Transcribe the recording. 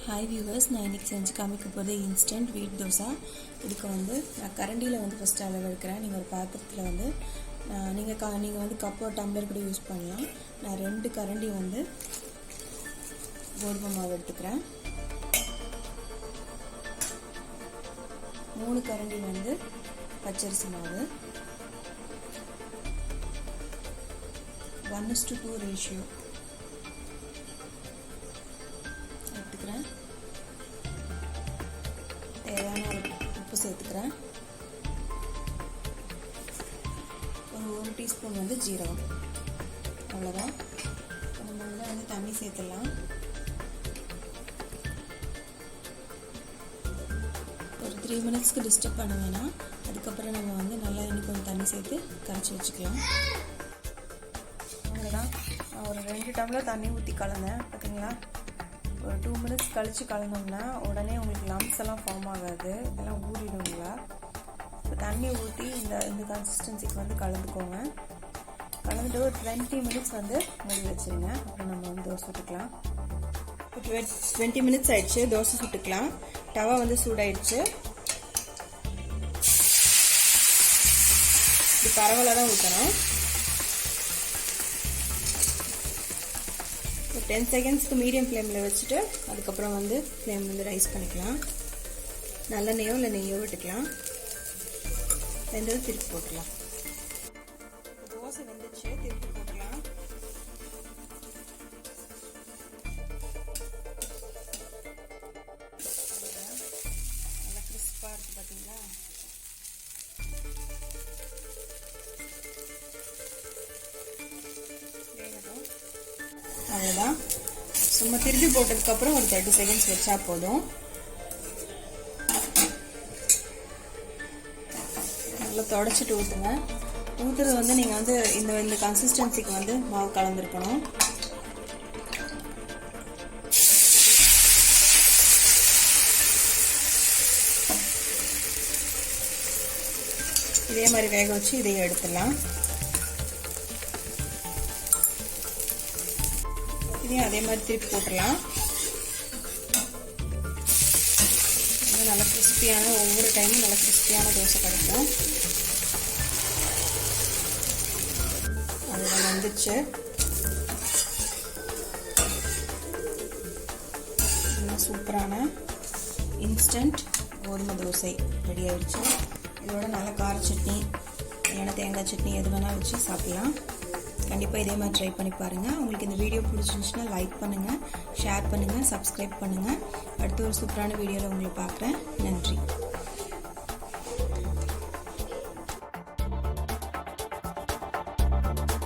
Hi viewers, நான் இன்னைக்கு செஞ்சு காமிக்க போறது இன்ஸ்டன்ட் வீட் தோசை. இதுக்கு வந்து நான் கரண்டில வந்து ஃபர்ஸ்ட் அளவு எடுக்கிறேன். நீங்க ஒரு பாத்திரத்துல வந்து நீங்க வந்து கப்போ டம்ளர் கூட யூஸ் பண்ணலாம். நான் 2 கரண்டி வந்து கோதுமை மாவு எடுத்துக்கிறேன். 3 கரண்டி வந்து பச்சரிசி மாவு. 1:2 ரேஷியோ எடுத்துக்கிறேன். தேவையான உப்பு சேர்த்துக்கிறேன். ஒரு 1 டீஸ்பூன் வந்து ஜீரகம். அவ்வளோதான். நம்ம வந்து தண்ணி சேர்த்துடலாம். ஒரு 3 மினிட்ஸ்க்கு டிஸ்டர்ப் பண்ண வேணாம். அதுக்கப்புறம் நம்ம வந்து நல்லா இன்னும் கொஞ்சம் தண்ணி சேர்த்து கரைச்சி வச்சுக்கலாம். அவ்வளோதான். ஒரு 2 டம்ளர் தண்ணி ஊற்றி கலந்தேன். பார்த்தீங்களா? ஒரு 2 மினிட்ஸ் கழித்து கலந்தோம்னா உடனே உங்களுக்கு லம்ஸ் எல்லாம் ஃபார்ம் ஆகாது, எல்லாம் ஊறிடுங்களா. இப்போ தண்ணி ஊற்றி இந்த கன்சிஸ்டன்சிக்கு வந்து கலந்துக்கோங்க. கலந்துட்டு ஒரு 20 மினிட்ஸ் வந்து மூடி வச்சுருங்க. அப்புறம் நம்ம வந்து தோசை சுட்டுக்கலாம். இப்போ 20 மினிட்ஸ் ஆயிடுச்சு. தோசை சுட்டுக்கலாம். டவா வந்து சூடாயிடுச்சு. இது பரவலாக தான் ஊற்றணும். 10 செகண்ட்ஸ்க்கு மீடியம் ஃப்ளேமில் வச்சுட்டு அதுக்கப்புறம் வந்து ஃப்ளேம் வந்து ரைஸ் பண்ணிக்கலாம். நல்லெண்ணெயோ இல்லை நெய்யோ விட்டுக்கலாம். வெந்தது திருப்பி போட்டுக்கலாம். தோசை வெந்துச்சு, திருப்பி போட்டுக்கலாம். நல்லா கிறிஸ்பாக இருக்குது பார்த்தீங்களா? அவ்வளோதான். சும்மா திருப்பி போட்டதுக்கப்புறம் ஒரு 30 செகண்ட்ஸ் வச்சா போதும். நல்லா தொடச்சிட்டு ஊற்றுங்க. ஊற்றுறது வந்து நீங்கள் வந்து இந்த கன்சிஸ்டன்சிக்கு வந்து மாவு கலந்துருக்கணும். இதே மாதிரி வேக வச்சு இதையும் எடுத்துடலாம். இதையும் அதே மாதிரி திருப்பி போட்டுடலாம். நல்லா கிறிஸ்பியான, ஒவ்வொரு டைமும் நல்லா கிறிஸ்பியான தோசை கிடைக்கும். அதில் வந்துச்சு. சூப்பரான இன்ஸ்டன்ட் கோதுமை தோசை ரெடி ஆயிடுச்சு. இதோட நல்ல கார சட்னி, இல்லைன்னா தேங்காய் சட்னி எது வேணால் வச்சு சாப்பிடலாம். கண்டிப்பாக இதே மாதிரி ட்ரை பண்ணி பாருங்கள். உங்களுக்கு இந்த வீடியோ பிடிச்சிருந்துச்சுன்னா லைக் பண்ணுங்கள், ஷேர் பண்ணுங்கள், சப்ஸ்கிரைப் பண்ணுங்கள். அடுத்த ஒரு சூப்பரான வீடியோவில் உங்களை பார்க்குறேன். நன்றி.